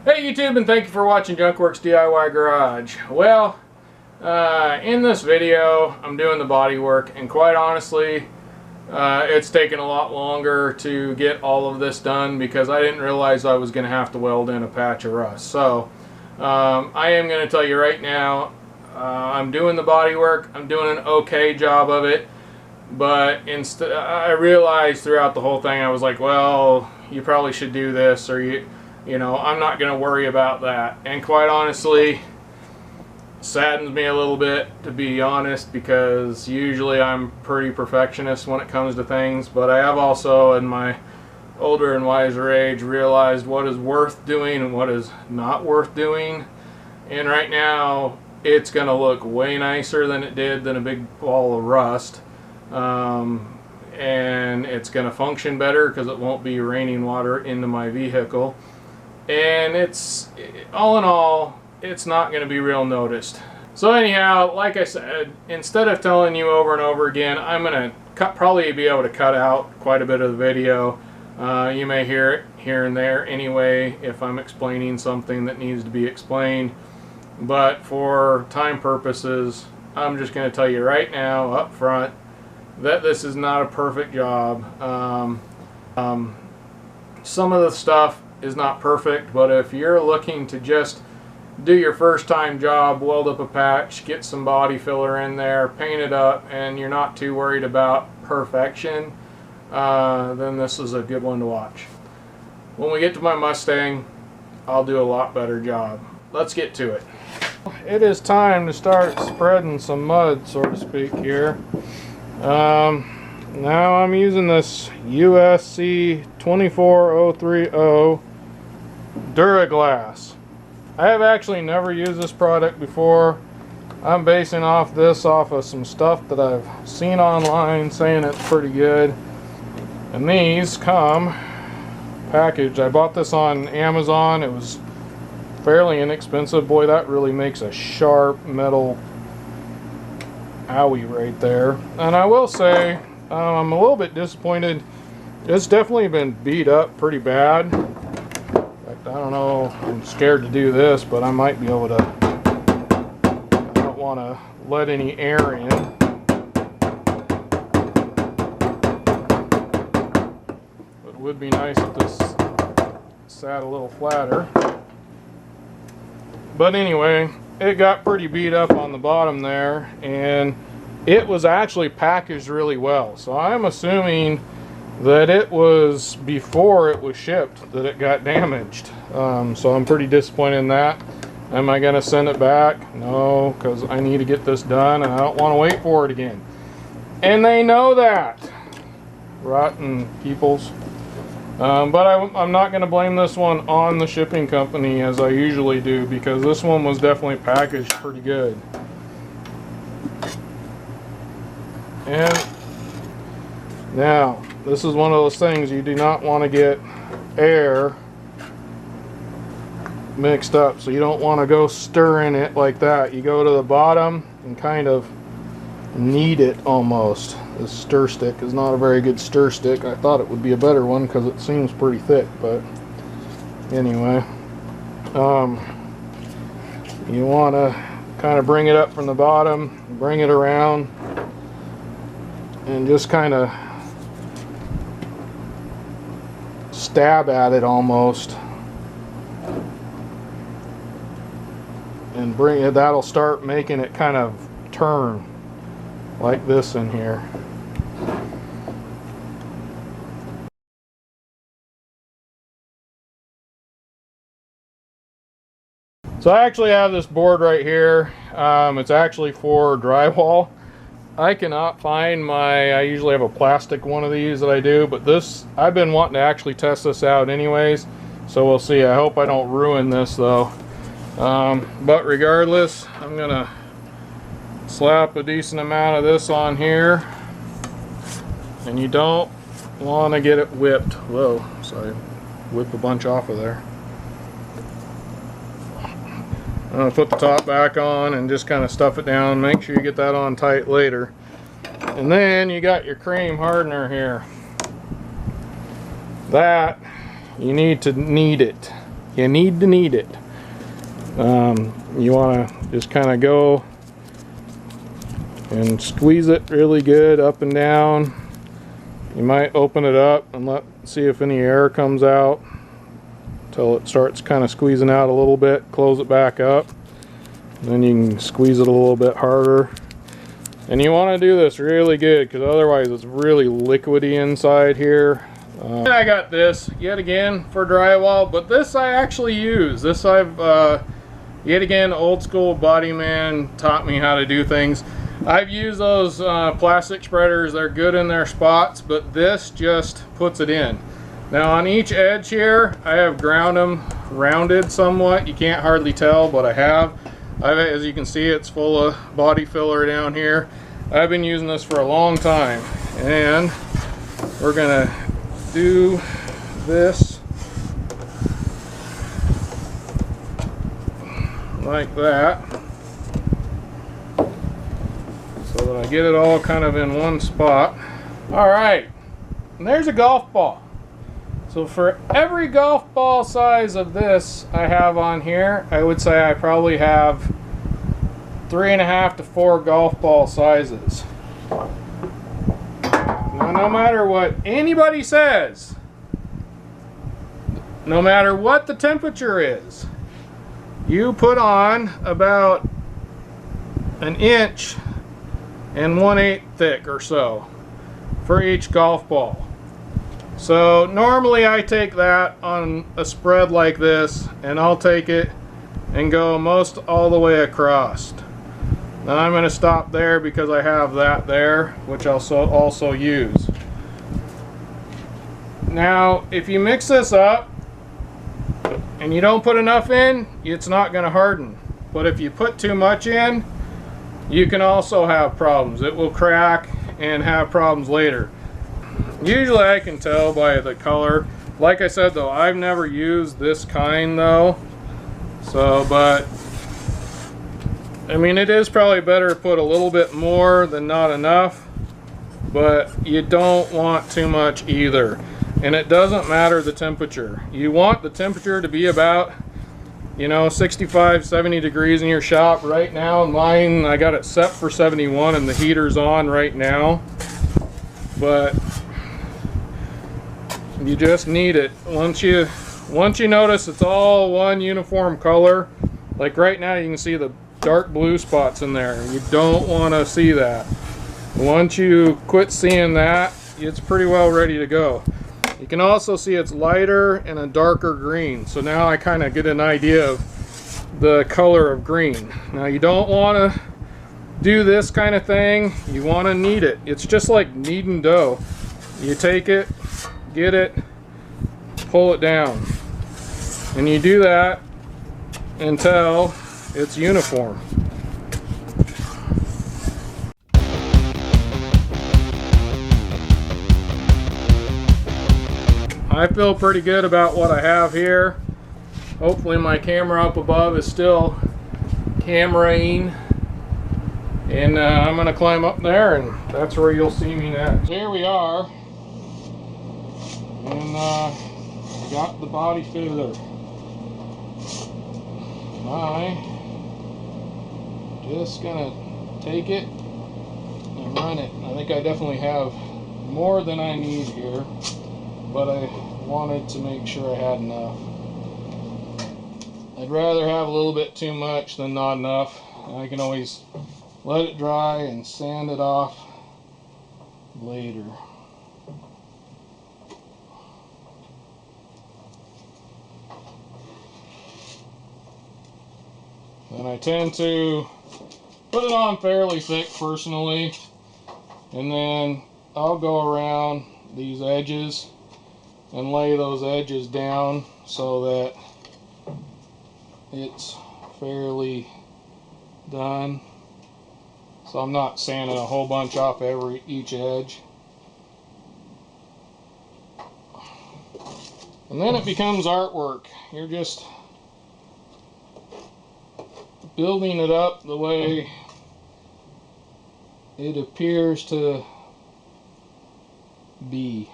Hey YouTube, and thank you for watching Junkworks DIY Garage. Well, in this video I'm doing the body work, and quite honestly it's taken a lot longer to get all of this done because I didn't realize I was going to have to weld in a patch of rust. So I am going to tell you right now, I'm doing the body work. I'm doing an okay job of it, but instead I realized throughout the whole thing I was like, well, you probably should do this, or you know, I'm not going to worry about that. And quite honestly, saddens me a little bit, to be honest, because usually I'm pretty perfectionist when it comes to things, but I have also in my older and wiser age realized what is worth doing and what is not worth doing. And right now it's going to look way nicer than it did than a big ball of rust, and it's going to function better because it won't be raining water into my vehicle. And it's, all in all, it's not going to be real noticed. So anyhow, like I said, instead of telling you over and over again, I'm going to probably be able to cut out quite a bit of the video. You may hear it here and there anyway if I'm explaining something that needs to be explained. But for time purposes, I'm just going to tell you right now up front that this is not a perfect job. Some of the stuff is not perfect, but if you're looking to just do your first time job, weld up a patch, get some body filler in there, paint it up, and you're not too worried about perfection, then this is a good one to watch. When we get to my Mustang, I'll do a lot better job. Let's get to it. It is time to start spreading some mud, so to speak, here. Now I'm using this USC 24030 Duraglass. I have actually never used this product before. I'm basing this off of some stuff that I've seen online saying it's pretty good. And these come packaged. I bought this on Amazon. It was fairly inexpensive. Boy, that really makes a sharp metal owie right there. And I will say, I'm a little bit disappointed. It's definitely been beat up pretty bad. I don't know, I'm scared to do this, but I might be able to. I don't want to let any air in. But it would be nice if this sat a little flatter. But anyway, it got pretty beat up on the bottom there, and it was actually packaged really well. So I'm assuming that it was before it was shipped that it got damaged. So I'm pretty disappointed in that. Am I going to send it back? No, because I need to get this done and I don't want to wait for it again. And they know that. Rotten peoples. But I'm not going to blame this one on the shipping company as I usually do, because this one was definitely packaged pretty good. And now, this is one of those things you do not want to get air mixed up, so you don't want to go stirring it like that. You go to the bottom and kind of knead it almost. This stir stick is not a very good stir stick. I thought it would be a better one because it seems pretty thick, but anyway, you want to kind of bring it up from the bottom, bring it around, and just kind of stab at it almost, and bring it. That'll start making it kind of turn like this in here. So I actually have this board right here. It's actually for drywall. I cannot find I usually have a plastic one of these that I do, but this, I've been wanting to actually test this out anyways, so we'll see. I hope I don't ruin this though. But regardless, I'm gonna slap a decent amount of this on here, and you don't want to get it whipped. Whoa, sorry, whip a bunch off of there. I'm going to put the top back on and just kind of stuff it down. Make sure you get that on tight later. And then you got your cream hardener here. That, you need to knead it. You need to knead it. You want to just kind of go and squeeze it really good up and down. You might open it up and see if any air comes out until it starts kind of squeezing out a little bit. Close it back up. Then you can squeeze it a little bit harder. And you want to do this really good because otherwise it's really liquidy inside here. I got this yet again for drywall, but this I actually use. This I've yet again, old school body man taught me how to do things. I've used those plastic spreaders. They're good in their spots, but this just puts it in. Now on each edge here, I have ground them rounded somewhat. You can't hardly tell, but I have. As you can see, it's full of body filler down here. I've been using this for a long time, and we're gonna do this like that so that I get it all kind of in one spot. All right, and there's a golf ball. So for every golf ball size of this I have on here, I would say I probably have 3.5 to 4 golf ball sizes. Now, no matter what anybody says, no matter what the temperature is, you put on about 1 1/8 inch thick or so for each golf ball. So normally I take that on a spread like this, and I'll take it and go most all the way across. Now I'm going to stop there because I have that there, which I'll also use. Now if you mix this up and you don't put enough in, it's not going to harden. But if you put too much in, you can also have problems. It will crack and have problems later. Usually I can tell by the color. Like I said though, I've never used this kind though. So, but I mean, it is probably better to put a little bit more than not enough, but you don't want too much either. And it doesn't matter the temperature. You want the temperature to be about, you know, 65, 70 degrees in your shop. Right now mine, I got it set for 71 and the heater's on right now. But you just need it. Once you notice it's all one uniform color, like right now you can see the dark blue spots in there. You don't want to see that. Once you quit seeing that, it's pretty well ready to go. You can also see it's lighter and a darker green. So now I kind of get an idea of the color of green. Now you don't want to do this kind of thing. You want to knead it. It's just like kneading dough. You take it, get it, pull it down, and you do that until it's uniform. I feel pretty good about what I have here. Hopefully my camera up above is still cameraing, and I'm gonna climb up there and that's where you'll see me next. Here we are, and got the body filler. I'm just gonna take it and run it. I think I definitely have more than I need here, but I wanted to make sure I had enough. I'd rather have a little bit too much than not enough. I can always let it dry and sand it off later. And I tend to put it on fairly thick personally, and then I'll go around these edges and lay those edges down so that it's fairly done. So I'm not sanding a whole bunch off each edge. And then it becomes artwork. You're just building it up the way it appears to be.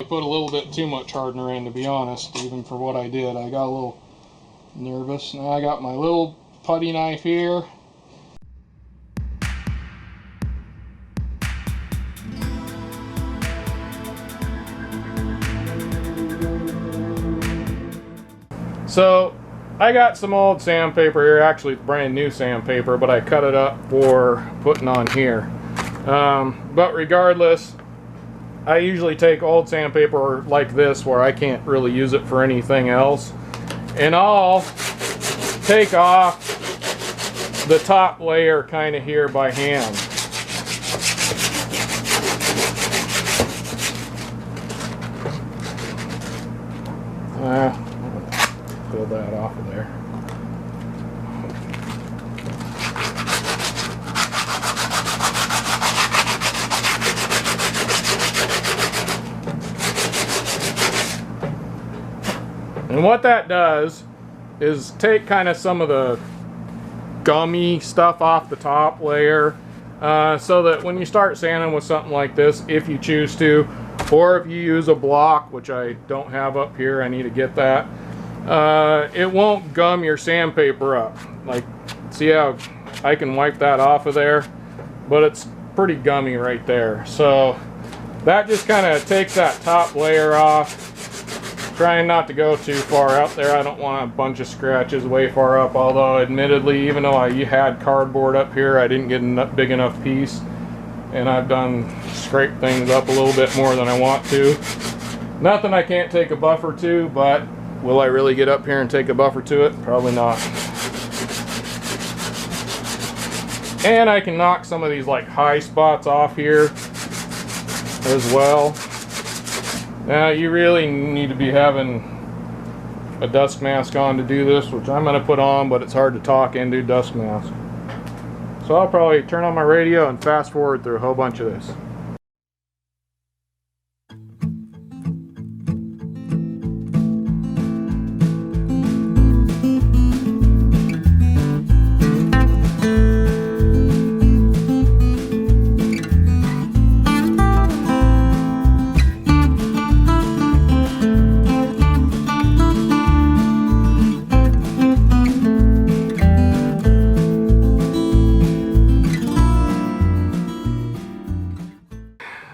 I put a little bit too much hardener in, to be honest, even for what I did. I got a little nervous. Now I got my little putty knife here. So I got some old sandpaper here. Actually, it's brand new sandpaper, but I cut it up for putting on here. But regardless, I usually take old sandpaper like this where I can't really use it for anything else, and I'll take off the top layer kind of here by hand. Pull that off of there. And what that does is take kind of some of the gummy stuff off the top layer, so that when you start sanding with something like this, if you choose to, or if you use a block, which I don't have up here, I need to get that, it won't gum your sandpaper up. Like, see how I can wipe that off of there, but it's pretty gummy right there. So that just kind of takes that top layer off. Trying not to go too far out there. I don't want a bunch of scratches way far up, although admittedly, even though I had cardboard up here, I didn't get a big enough piece, and I've done scrape things up a little bit more than I want to. Nothing I can't take a buffer to, but will I really get up here and take a buffer to it? Probably not. And I can knock some of these like high spots off here as well. Now you really need to be having a dust mask on to do this, which I'm going to put on, but it's hard to talk and do dust mask. So I'll probably turn on my radio and fast forward through a whole bunch of this.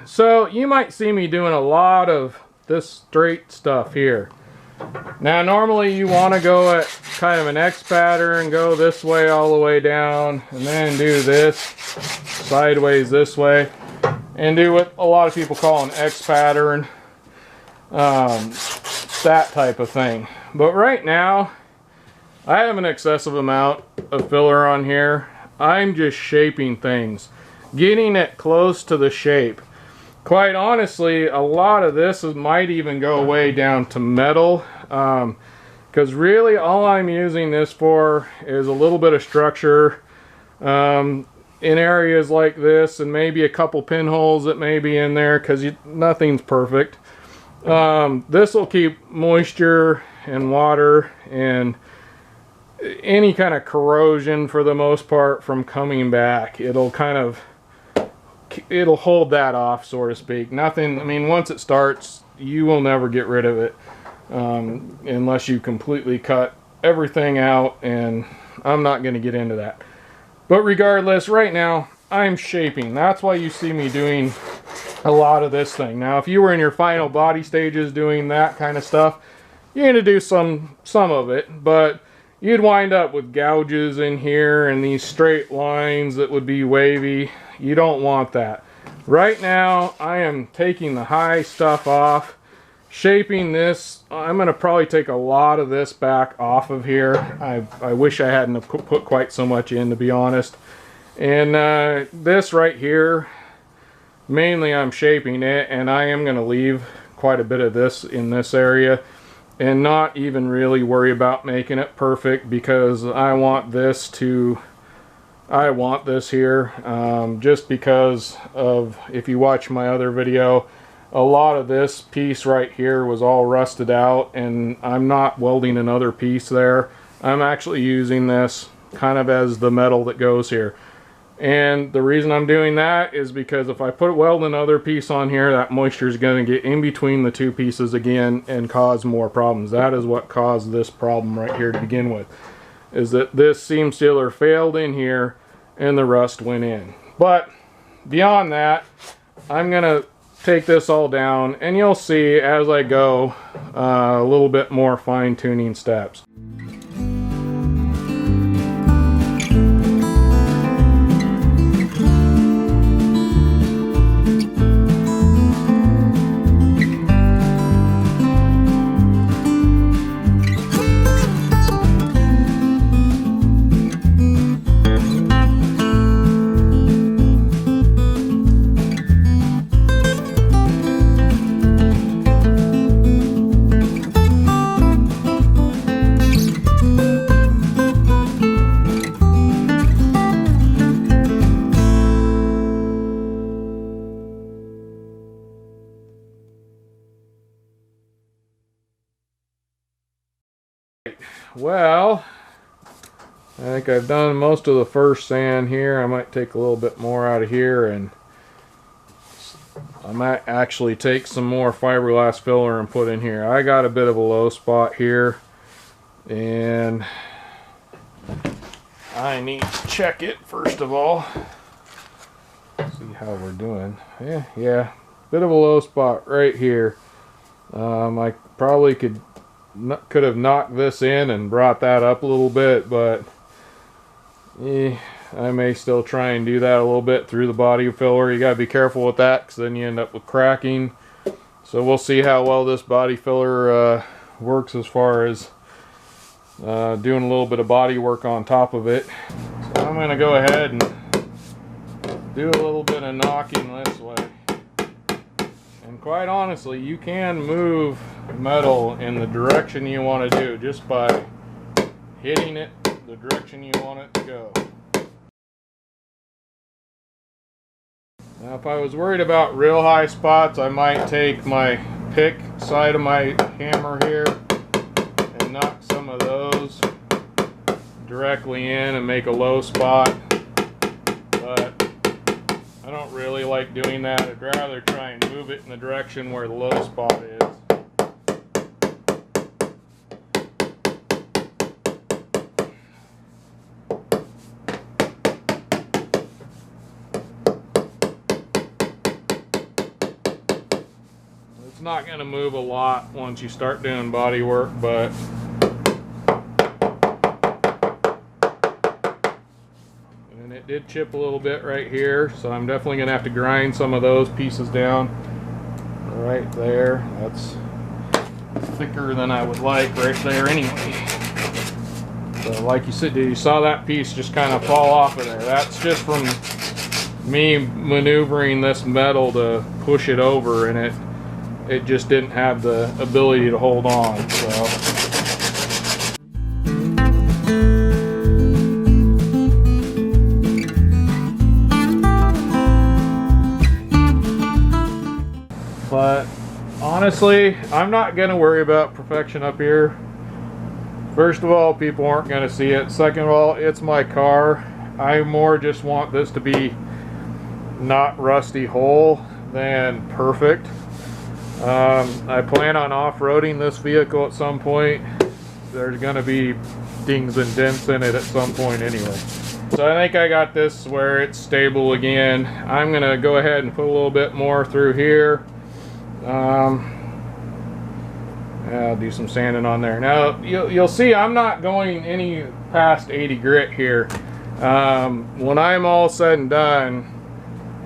So you might see me doing a lot of this straight stuff here. Now normally you want to go at kind of an X pattern, go this way all the way down, and then do this sideways this way, and do what a lot of people call an X pattern, that type of thing. But right now I have an excessive amount of filler on here. I'm just shaping things, getting it close to the shape. Quite honestly, a lot of this might even go way down to metal, because really all I'm using this for is a little bit of structure in areas like this, and maybe a couple pinholes that may be in there, because nothing's perfect. This will keep moisture and water and any kind of corrosion, for the most part, from coming back. It'll hold that off, so to speak. Nothing, I mean, once it starts, you will never get rid of it unless you completely cut everything out, and I'm not going to get into that. But regardless, right now I'm shaping. That's why you see me doing a lot of this thing. Now if you were in your final body stages doing that kind of stuff, you're going to do some of it, but you'd wind up with gouges in here and these straight lines that would be wavy. You don't want that. Right now I am taking the high stuff off, shaping this. I'm going to probably take a lot of this back off of here. I wish I hadn't put quite so much in, to be honest. And this right here, mainly I'm shaping it, and I am going to leave quite a bit of this in this area and not even really worry about making it perfect, because I want this here, just because of, if you watch my other video, a lot of this piece right here was all rusted out, and I'm not welding another piece there. I'm actually using this kind of as the metal that goes here. And the reason I'm doing that is because if I weld another piece on here, that moisture is going to get in between the two pieces again and cause more problems. That is what caused this problem right here to begin with, is that this seam sealer failed in here and the rust went in. But beyond that, I'm going to take this all down and you'll see as I go a little bit more fine-tuning steps. Well, I think I've done most of the first sand here. I might take a little bit more out of here, and I might actually take some more fiberglass filler and put in here. I got a bit of a low spot here, and I need to check it first of all. See how we're doing. Yeah, bit of a low spot right here. I probably could have knocked this in and brought that up a little bit, but I may still try and do that a little bit through the body filler. You gotta be careful with that, because then you end up with cracking. So we'll see how well this body filler works as far as doing a little bit of body work on top of it. So I'm gonna go ahead and do a little bit of knocking this way. And quite honestly, you can move metal in the direction you want to do just by hitting it the direction you want it to go. Now if I was worried about real high spots, I might take my pick side of my hammer here and knock some of those directly in and make a low spot, but I don't really like doing that. I'd rather try and move it in the direction where the low spot is. It's not going to move a lot once you start doing body work, but and it did chip a little bit right here, so I'm definitely going to have to grind some of those pieces down right there. That's thicker than I would like right there anyway. So like you said, you saw that piece just kind of fall off of there. That's just from me maneuvering this metal to push it over, and it just didn't have the ability to hold on. So but honestly, I'm not going to worry about perfection up here. First of all, people aren't going to see it. Second of all, it's my car. I more just want this to be not rusty whole than perfect. I plan on off-roading this vehicle at some point. There's going to be dings and dents in it at some point anyway. So I think I got this where it's stable again. I'm going to go ahead and put a little bit more through here. I'll do some sanding on there. Now you'll see I'm not going any past 80 grit here. When I'm all said and done,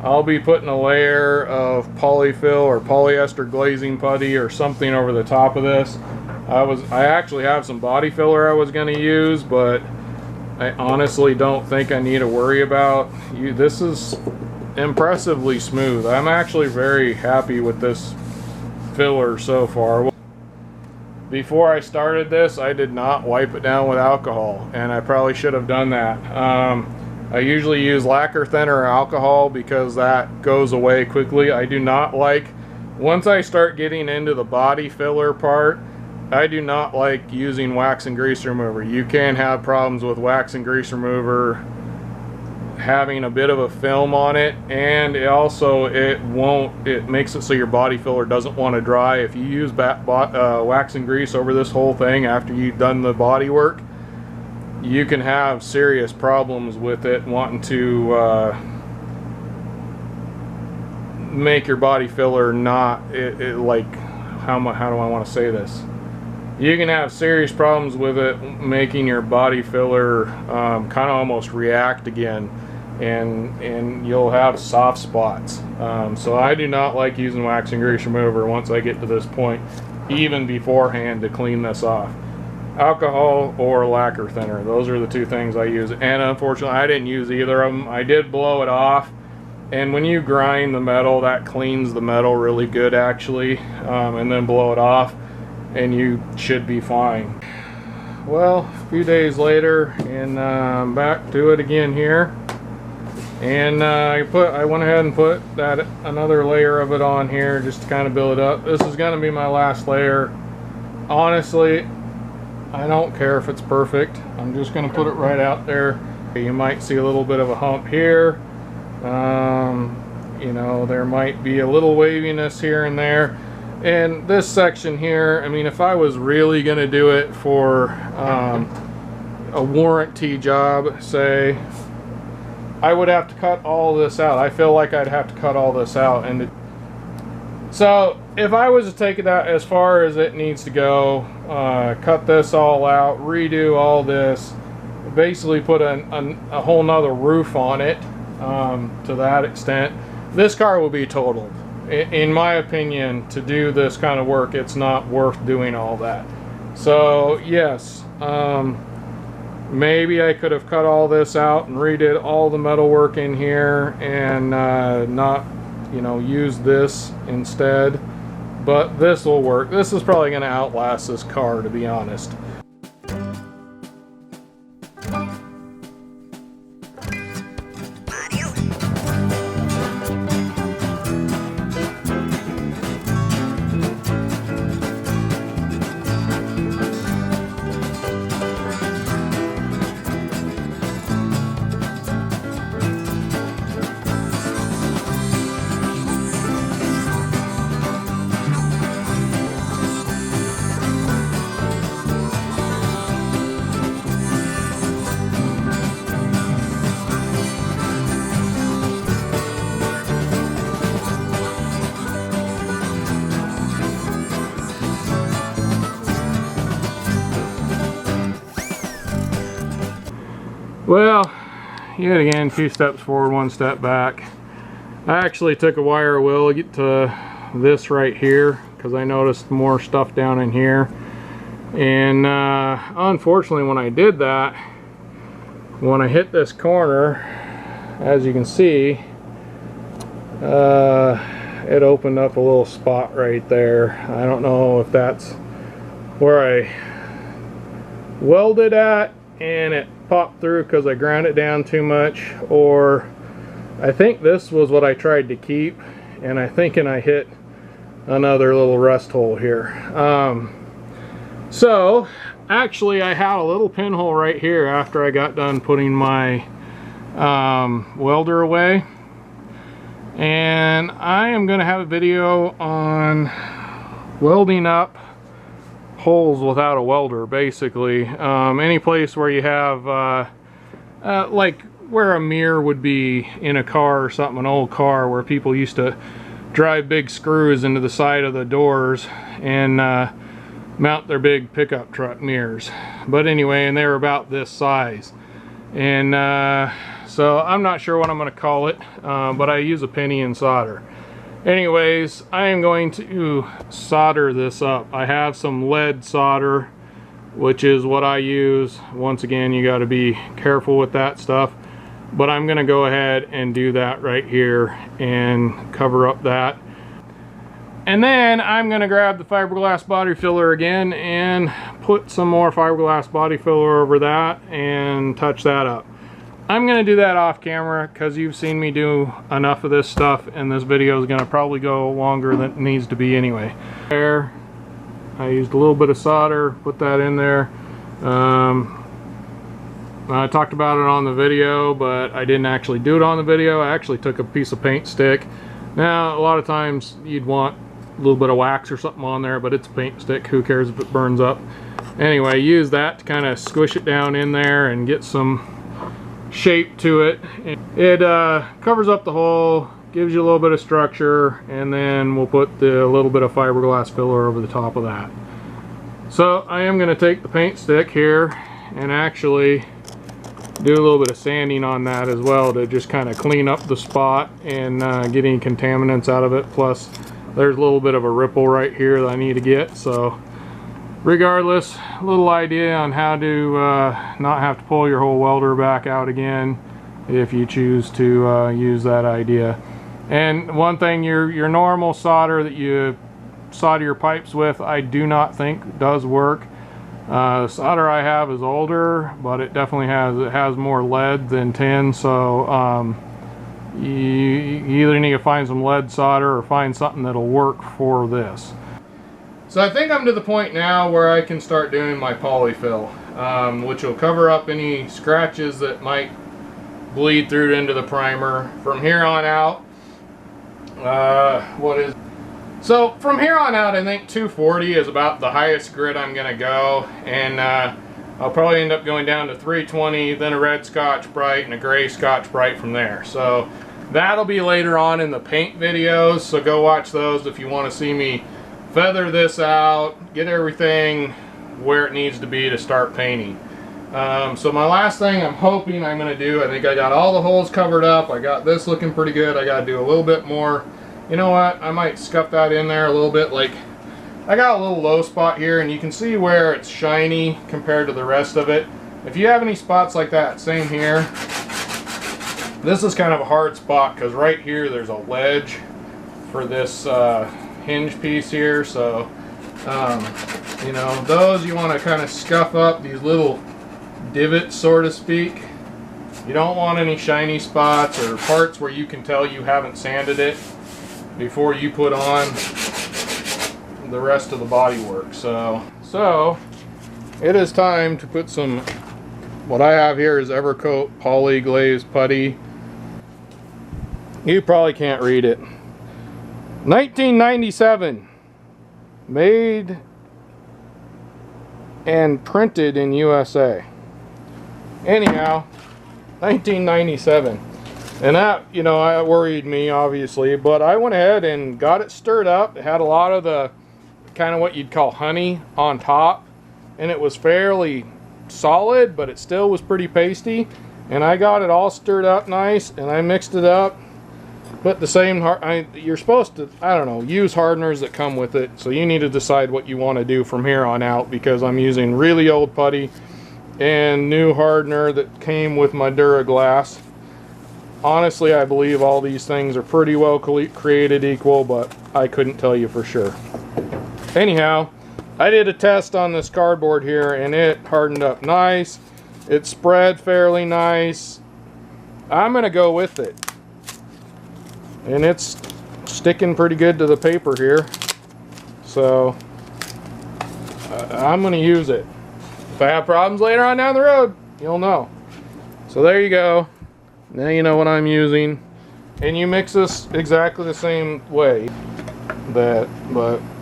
I'll be putting a layer of polyfill or polyester glazing putty or something over the top of this. I actually have some body filler I was going to use, but I honestly don't think I need to worry about. This is impressively smooth. I'm actually very happy with this filler so far. Before I started this, I did not wipe it down with alcohol, and I probably should have done that. I usually use lacquer thinner or alcohol because that goes away quickly. I do not like, once I start getting into the body filler part, I do not like using wax and grease remover. You can have problems with wax and grease remover having a bit of a film on it, and it makes it so your body filler doesn't want to dry. If you use wax and grease over this whole thing after you've done the body work, you can have serious problems with it wanting to make your body filler not like, how do I want to say this? You can have serious problems with it making your body filler kind of almost react again, and you'll have soft spots. So I do not like using wax and grease remover once I get to this point, even beforehand, to clean this off. Alcohol or lacquer thinner, those are the two things I use, and unfortunately I didn't use either of them. I did blow it off, and when you grind the metal, that cleans the metal really good actually, and then blow it off and you should be fine. Well, a few days later, and I'm back to it again here, and I went ahead and put another layer of it on here just to kind of build it up. This is going to be my last layer. Honestly, I don't care if it's perfect. I'm just going to put it right out there. You might see a little bit of a hump here. You know, there might be a little waviness here and there. And this section here, I mean, if I was really going to do it for a warranty job, say, I would have to cut all this out. I feel like I'd have to cut all this out. And so if I was to take it out as far as it needs to go, cut this all out, redo all this, basically put a whole nother roof on it, to that extent, this car will be totaled. In my opinion, to do this kind of work, it's not worth doing all that. So yes, maybe I could have cut all this out and redid all the metal work in here and not, you know, use this instead, but this will work. This is probably going to outlast this car, to be honest. Well, yet again, 2 steps forward, 1 step back. I actually took a wire wheel to get to this right here because I noticed more stuff down in here. And unfortunately, when I did that, when I hit this corner, as you can see, it opened up a little spot right there. I don't know if that's where I welded at and it popped through because I ground it down too much, or I think this was what I tried to keep, and I hit another little rust hole here. So actually I had a little pinhole right here after I got done putting my welder away, and I am going to have a video on welding up holes without a welder, basically. Any place where you have like where a mirror would be in a car or something, an old car where people used to drive big screws into the side of the doors and mount their big pickup truck mirrors. But anyway, and they were about this size, and so I'm not sure what I'm going to call it, but I use a penny and solder. Anyways, I am going to solder this up. I have some lead solder, which is what I use. Once again, you got to be careful with that stuff, but I'm going to go ahead and do that right here and cover up that. And then I'm going to grab the fiberglass body filler again and put some more fiberglass body filler over that and touch that up. I'm going to do that off camera because you've seen me do enough of this stuff, and this video is going to probably go longer than it needs to be anyway. There, I used a little bit of solder, put that in there. I talked about it on the video, but I didn't actually do it on the video. I actually took a piece of paint stick. Now, a lot of times you'd want a little bit of wax or something on there, but it's a paint stick. Who cares if it burns up? Anyway, use that to kind of squish it down in there and get some shape to it. It covers up the hole, gives you a little bit of structure, and then we'll put the little bit of fiberglass filler over the top of that. So I am going to take the paint stick here and actually do a little bit of sanding on that as well to just kind of clean up the spot and get any contaminants out of it. Plus there's a little bit of a ripple right here that I need to get. So regardless, a little idea on how to not have to pull your whole welder back out again if you choose to use that idea. And one thing, your normal solder that you solder your pipes with, I do not think does work. The solder I have is older, but it definitely has more lead than tin, so you either need to find some lead solder or find something that'll work for this. So I think I'm to the point now where I can start doing my polyfill, which will cover up any scratches that might bleed through into the primer. From here on out, so from here on out, I think 240 is about the highest grit I'm going to go, and I'll probably end up going down to 320, then a red Scotch Brite and a gray Scotch Brite from there. So that'll be later on in the paint videos, so go watch those if you want to see me feather this out, get everything where it needs to be to start painting. So my last thing I'm hoping I'm going to do, I think I got all the holes covered up, I got this looking pretty good, I got to do a little bit more. You know what, I might scuff that in there a little bit. Like, I got a little low spot here, and you can see where it's shiny compared to the rest of it. If you have any spots like that, same here. This is kind of a hard spot because right here there's a ledge for this hinge piece here, so you know, those you want to kind of scuff up, these little divots, so to speak. You don't want any shiny spots or parts where you can tell you haven't sanded it before you put on the rest of the bodywork. So it is time to put some, what I have here is Evercoat Poly Glaze Putty. You probably can't read it. 1997, made and printed in USA. Anyhow, 1997. And that, you know, that worried me, obviously, but I went ahead and got it stirred up. It had a lot of the kind of what you'd call honey on top, and it was fairly solid, but it still was pretty pasty. And I got it all stirred up nice, and I mixed it up. Put the same, you're supposed to, I don't know, use hardeners that come with it, so you need to decide what you want to do from here on out, because I'm using really old putty and new hardener that came with my Duraglass. Honestly, I believe all these things are pretty well created equal, but I couldn't tell you for sure. Anyhow, I did a test on this cardboard here, and it hardened up nice. It spread fairly nice. I'm going to go with it. And it's sticking pretty good to the paper here. So, I'm going to use it. If I have problems later on down the road, you'll know. So there you go. Now you know what I'm using, and you mix this exactly the same way, but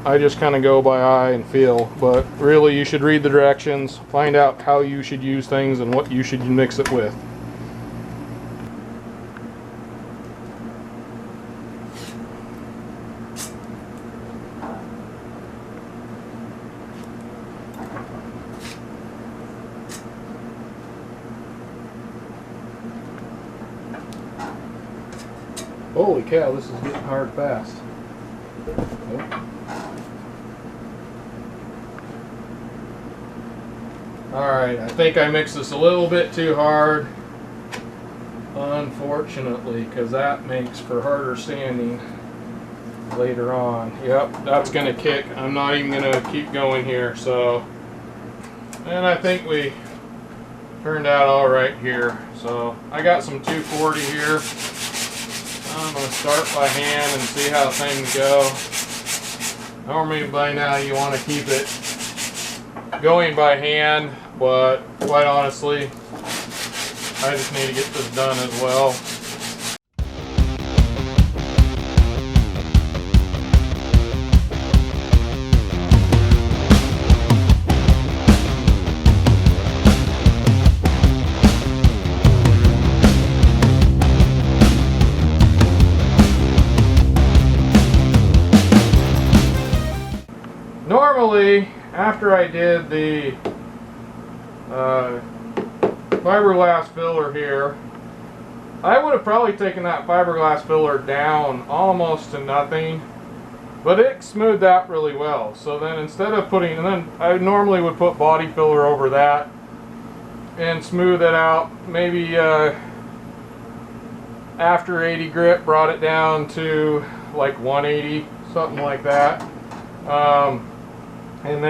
I just kind of go by eye and feel. But really, you should read the directions, find out how you should use things and what you should mix it with. Holy cow, this is getting hard fast. Alright, I think I mixed this a little bit too hard, unfortunately, because that makes for harder sanding later on. Yep, that's going to kick. I'm not even going to keep going here. So, and I think we turned out alright here. So I got some 240 here. I'm going to start by hand and see how things go. Normally by now you want to keep it going by hand, but quite honestly, I just need to get this done as well. Normally, after I did the fiberglass filler here, I would have probably taken that fiberglass filler down almost to nothing, but it smoothed out really well. So then instead of putting, and then I normally would put body filler over that and smooth it out, maybe after 80 grit, brought it down to like 180, something like that. And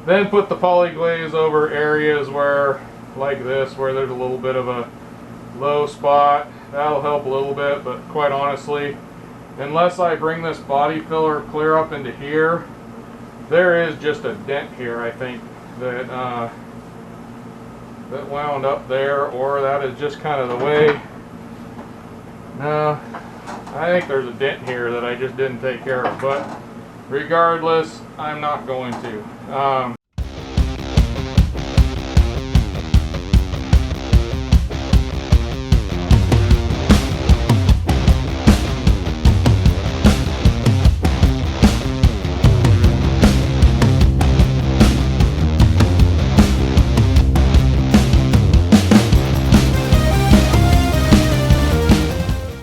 then put the poly glaze over areas where, like this, where there's a little bit of a low spot. That'll help a little bit, but quite honestly, unless I bring this body filler clear up into here, there is just a dent here, I think, that that wound up there, or that is just kind of the way. No, I think there's a dent here that I just didn't take care of, but regardless, I'm not going to.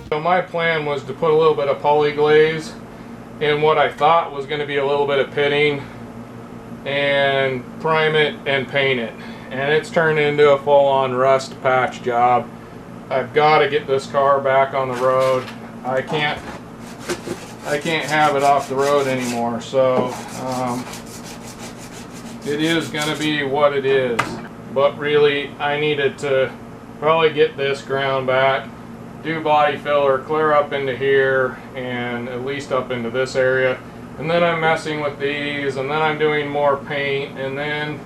So my plan was to put a little bit of poly glaze in what I thought was going to be a little bit of pitting, and prime it and paint it, and it's turned into a full-on rust patch job. I've got to get this car back on the road. I can't have it off the road anymore, so it is going to be what it is. But really, I needed to probably get this ground back, do body filler, clear up into here, and at least up into this area. And then I'm messing with these, and then I'm doing more paint, and then.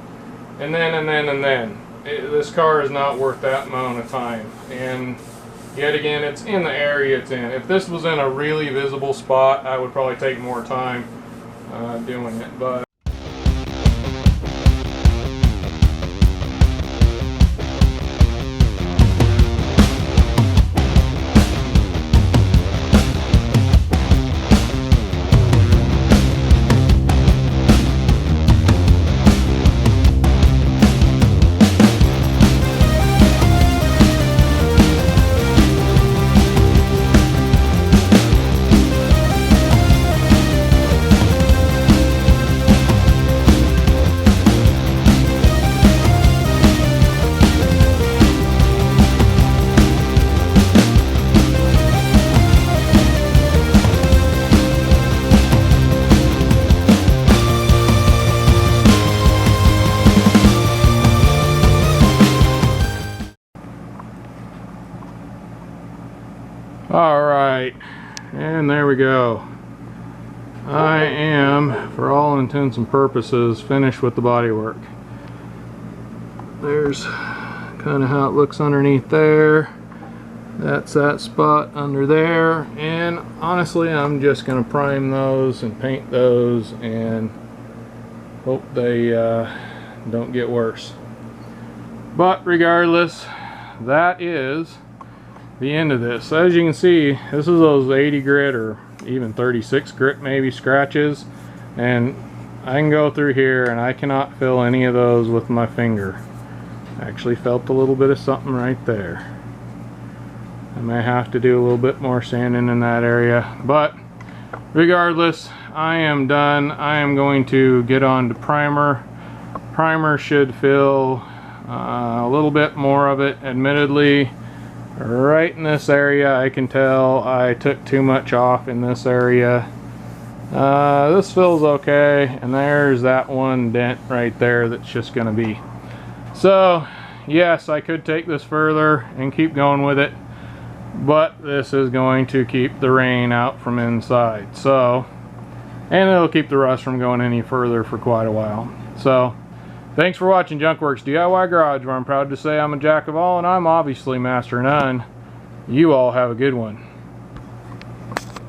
This car is not worth that amount of time. And yet again, it's in the area it's in. If this was in a really visible spot, I would probably take more time doing it. But alright, and there we go. I am, for all intents and purposes, finished with the bodywork. There's kind of how it looks underneath there. That's that spot under there, and honestly I'm just going to prime those and paint those and hope they don't get worse. But regardless, that is the end of this. As you can see, this is those 80 grit or even 36 grit maybe scratches, and I can go through here and I cannot fill any of those with my finger. I actually felt a little bit of something right there. I may have to do a little bit more sanding in that area, but regardless, I am done. I am going to get on to primer. Primer should fill a little bit more of it. Admittedly, right in this area I can tell I took too much off in this area. This feels okay, and there's that one dent right there that's just gonna be. So yes, I could take this further and keep going with it, but this is going to keep the rain out from inside, so, and it'll keep the rust from going any further for quite a while. So, thanks for watching Junkworks DIY Garage, where I'm proud to say I'm a jack of all and I'm obviously master of none. You all have a good one.